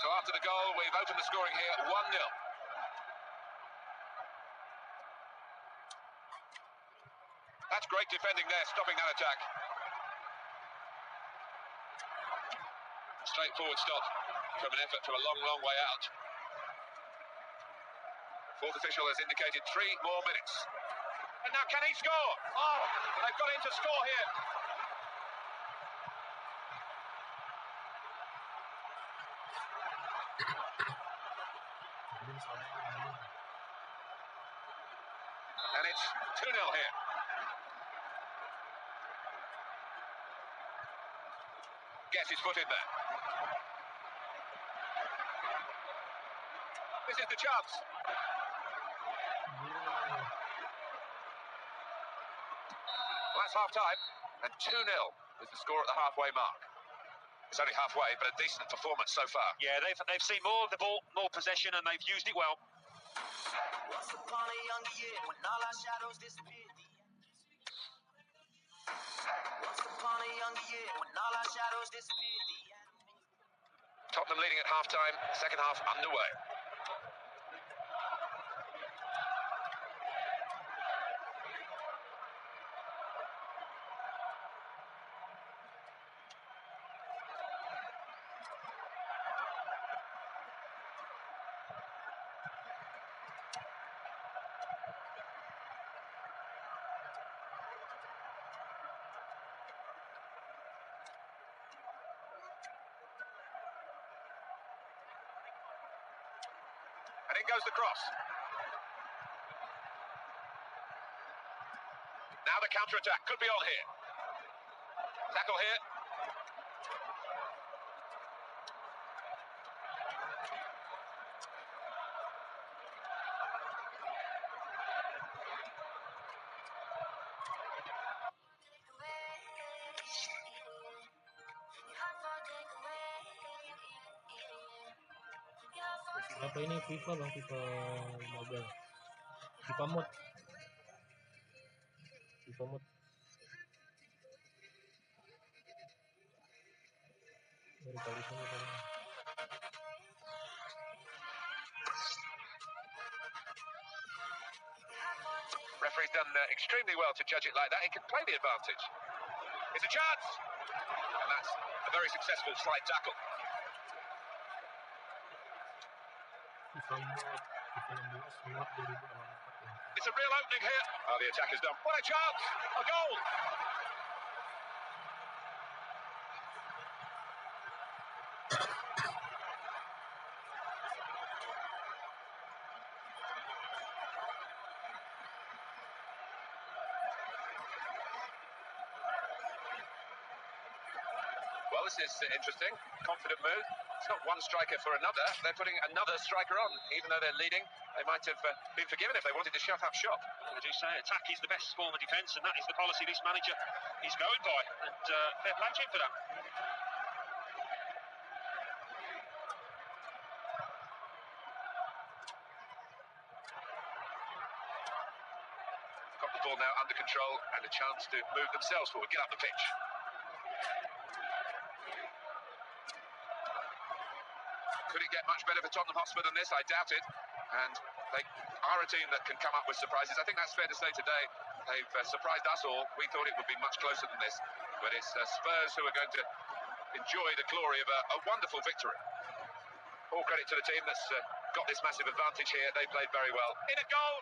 So after the goal, we've opened the scoring here, 1-0. That's great defending there, stopping that attack. Straightforward stop from an effort to a long, long way out. Fourth official has indicated 3 more minutes. And now can he score? Oh, they've got him to score here. And it's 2-0 here. Gets his foot in there. This is the chance. Well, that's half-time, and 2-0 is the score at the halfway mark. It's only halfway, but a decent performance so far. Yeah, they've seen more of the ball, more possession, and they've used it well. Once upon a younger year, when all our shadows disappeared. Once upon a younger year, when all our shadows disappeared. Tottenham leading at half-time, second half underway. And in goes the cross. Now the counter-attack could be on here. Tackle here. Apa ini FIFA bang, FIFA mobile, FIFA mode dari kali sini kan. Referee's done extremely well to judge it like that. He can play the advantage. It's a chance! And that's a very successful slide tackle. It's a real opening here. Oh, the attack is done. What a chance! A goal! Well, this is interesting. Confident move. It's not one striker for another. They're putting another striker on. Even though they're leading, they might have been forgiven if they wanted to shut up shop. As you say, attack is the best form of defence, and that is the policy this manager is going by. And fair play to him for that. Got the ball now under control and a chance to move themselves forward. Get up the pitch. Could it get much better for Tottenham Hotspur than this? I doubt it. And they are a team that can come up with surprises. I think that's fair to say today. They've surprised us all. We thought it would be much closer than this. But it's Spurs who are going to enjoy the glory of a wonderful victory. All credit to the team that's got this massive advantage here. They played very well. In a goal!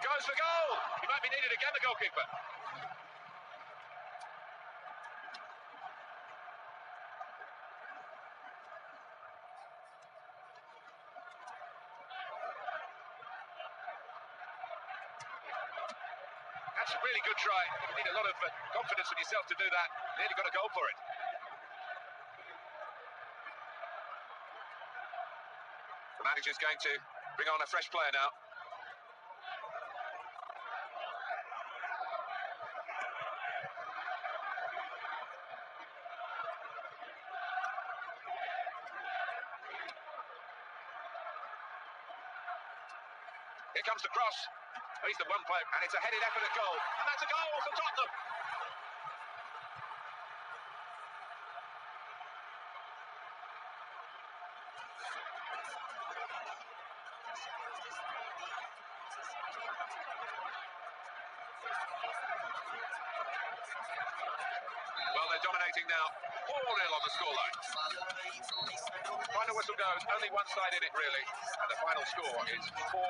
Goes for goal! He might be needed again, the goalkeeper. That's a really good try. You need a lot of confidence in yourself to do that. Nearly got a goal for it. The manager's going to bring on a fresh player now. Here comes the cross. Oh, he's the one player, and it's a headed effort at goal. And that's a goal for Tottenham. Well, they're dominating now. 4-0 on the scoreline. Final whistle goes. Only one side in it, really. And the final score is 4-0.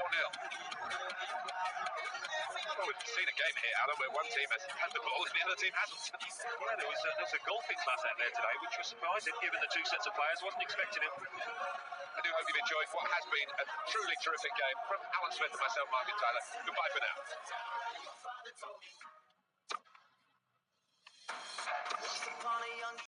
Well, we've seen a game here, Alan, where one team has had the ball and the other team hasn't. Yeah, there was a golfing class out there today, which was surprising given the two sets of players. Wasn't expecting it. I do hope you've enjoyed what has been a truly terrific game. From Alan Smith and myself, Martin Tyler, goodbye for now. Once upon a young